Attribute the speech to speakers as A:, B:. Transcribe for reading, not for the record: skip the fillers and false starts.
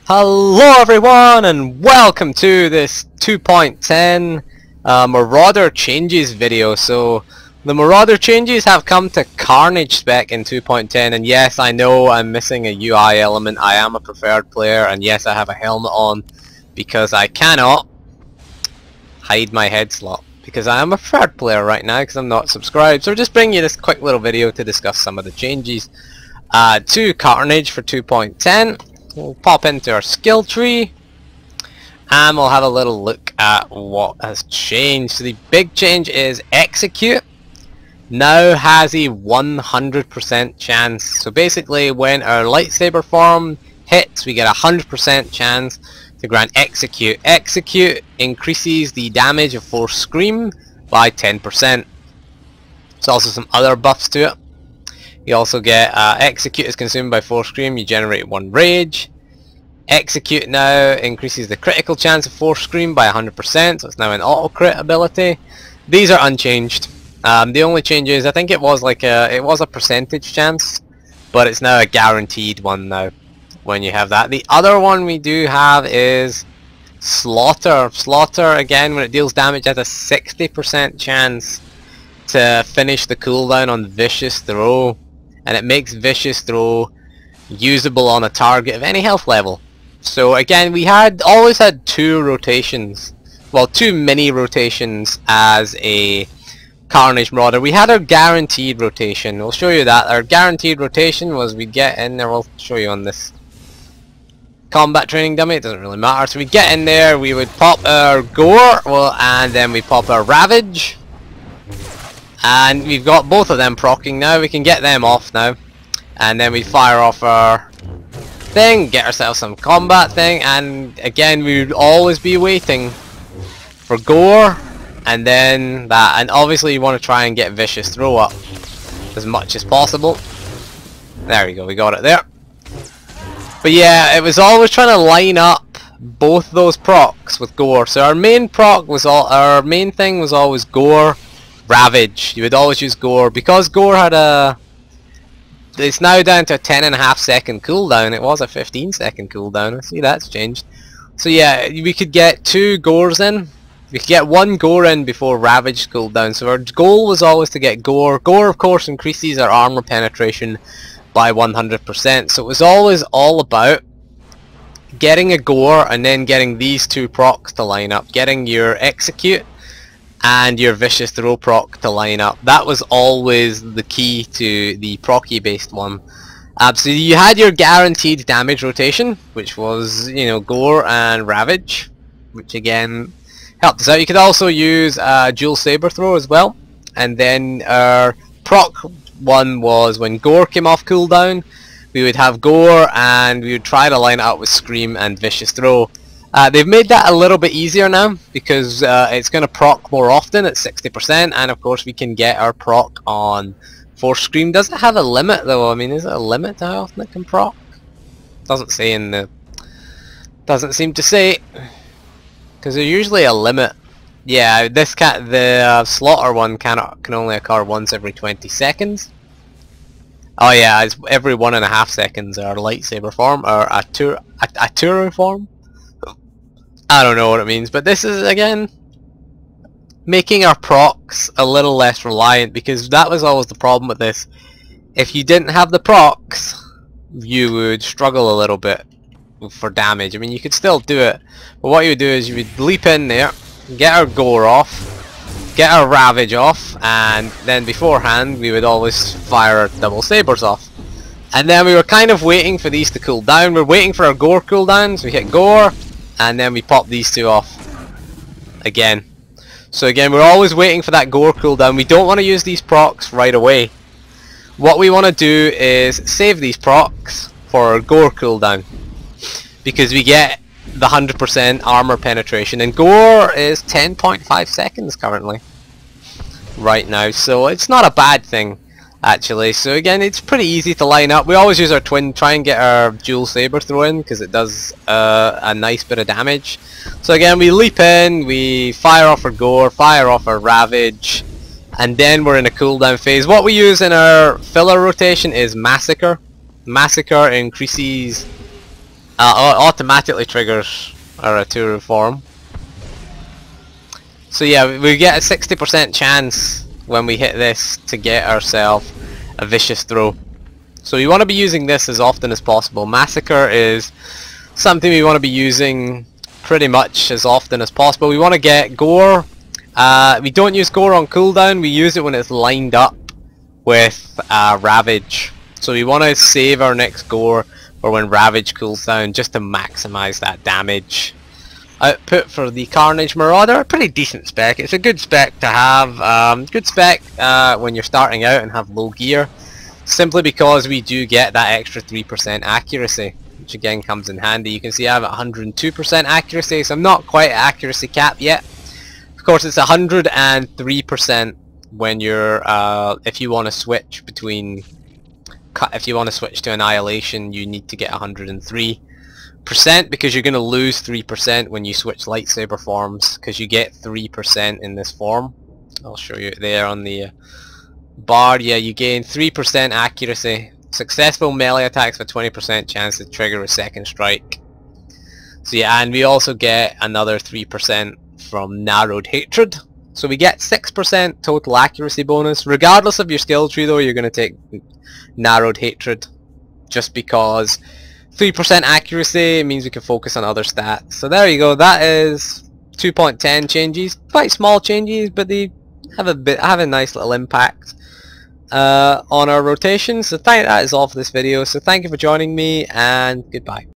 A: Hello everyone and welcome to this 2.10 Marauder changes video. So the Marauder changes have come to Carnage spec in 2.10, and yes, I know I'm missing a UI element. I am a preferred player, and yes, I have a helmet on because I cannot hide my head slot because I am a preferred player right now because I'm not subscribed. So we're just bringing you this quick little video to discuss some of the changes to Carnage for 2.10. We'll pop into our skill tree and we'll have a little look at what has changed. So the big change is Execute now has a 100% chance. So basically when our lightsaber form hits, we get a 100% chance to grant Execute. Execute increases the damage of Force Scream by 10%. There's also some other buffs to it. You also get Execute is consumed by Force Scream, you generate 1 rage. Execute now increases the critical chance of Force Scream by 100%, so it's now an auto crit ability. These are unchanged. The only change is I think it was a percentage chance, but it's now a guaranteed one now when you have that. The other one we do have is Slaughter. Slaughter, again, when it deals damage, has a 60% chance to finish the cooldown on Vicious Throw, and it makes Vicious Throw usable on a target of any health level. So again, we always had 2 rotations, well, 2 mini rotations as a Carnage Marauder. We had our guaranteed rotation. We'll show you that. Our guaranteed rotation was we'd get in there, we'll show you on this combat training dummy, it doesn't really matter. So we get in there, we would pop our Gore, and then we pop our Ravage. And we've got both of them proccing now, we can get them off now. And then we fire off our thing, get ourselves some combat thing, and again we would always be waiting for Gore, and then that, and obviously you want to try and get Vicious Throw up as much as possible. There we go, we got it there. But yeah, it was always trying to line up both those procs with Gore. So our main proc was our main thing was always Gore, Ravage. You would always use Gore because Gore had it's now down to a 10.5 second cooldown. It was a 15-second cooldown. I see that's changed. So yeah, we could get 2 Gores in. We could get 1 Gore in before Ravage cooldown. So our goal was always to get Gore. Gore, of course, increases our armor penetration by 100%. So it was always all about getting a Gore and then getting these 2 procs to line up. Getting your Execute and your Vicious Throw proc to line up. That was always the key to the procky based one. So you had your guaranteed damage rotation, which was, you know, Gore and Ravage, which again helped us out. You could also use dual saber throw as well, and then our proc one was when Gore came off cooldown, we would have Gore and we would try to line it up with Scream and Vicious Throw. They've made that a little bit easier now because it's going to proc more often at 60%, and of course we can get our proc on Force Scream. Does it have a limit though? I mean, is it a limit to how often it can proc? Doesn't say in the... doesn't seem to say, because there's usually a limit. Yeah, the Slaughter one can only occur once every 20 seconds. Oh yeah, it's every 1.5 seconds our lightsaber form, or a Turu form. I don't know what it means, but this is again making our procs a little less reliant, because that was always the problem with this. If you didn't have the procs, you would struggle a little bit for damage. I mean, you could still do it, but what you would do is you would leap in there, get our Gore off, get our Ravage off, and then beforehand we would always fire our double sabers off. And then we were kind of waiting for these to cool down. We're waiting for our Gore cooldown, so we hit Gore, and then we pop these 2 off again. So again, we're always waiting for that Gore cooldown. We don't want to use these procs right away. What we want to do is save these procs for our Gore cooldown, because we get the 100% armor penetration, and Gore is 10.5 seconds currently right now, so it's not a bad thing actually. So again, it's pretty easy to line up. We always use our twin, try and get our dual saber throw in, because it does a nice bit of damage. So again, we leap in, we fire off our Gore, fire off our Ravage, and then we're in a cooldown phase. What we use in our filler rotation is Massacre. Massacre increases automatically triggers our Aturu form. So yeah, we get a 60% chance when we hit this to get ourselves a vicious throw. So we want to be using this as often as possible. Massacre is something we want to be using pretty much as often as possible. We want to get gore. We don't use gore on cooldown, we use it when it's lined up with Ravage. So we want to save our next gore for when Ravage cools down, just to maximize that damage. Output for the Carnage Marauder, a pretty decent spec. It's a good spec to have. Good spec when you're starting out and have low gear, simply because we do get that extra 3% accuracy, which again comes in handy. You can see I have 102% accuracy, so I'm not quite at accuracy cap yet. Of course, it's 103% when you're if you want to switch between. If you want to switch to Annihilation, you need to get 103%, because you're going to lose 3% when you switch lightsaber forms, because you get 3% in this form. I'll show you it there on the bar. Yeah, you gain 3% accuracy. Successful melee attacks with 20% chance to trigger a second strike. So yeah, and we also get another 3% from Narrowed Hatred. So we get 6% total accuracy bonus. Regardless of your skill tree though, you're going to take Narrowed Hatred, just because 3% accuracy means we can focus on other stats. So there you go, that is 2.10 changes. Quite small changes, but they have a nice little impact on our rotation. So that is all for this video. So thank you for joining me, and goodbye.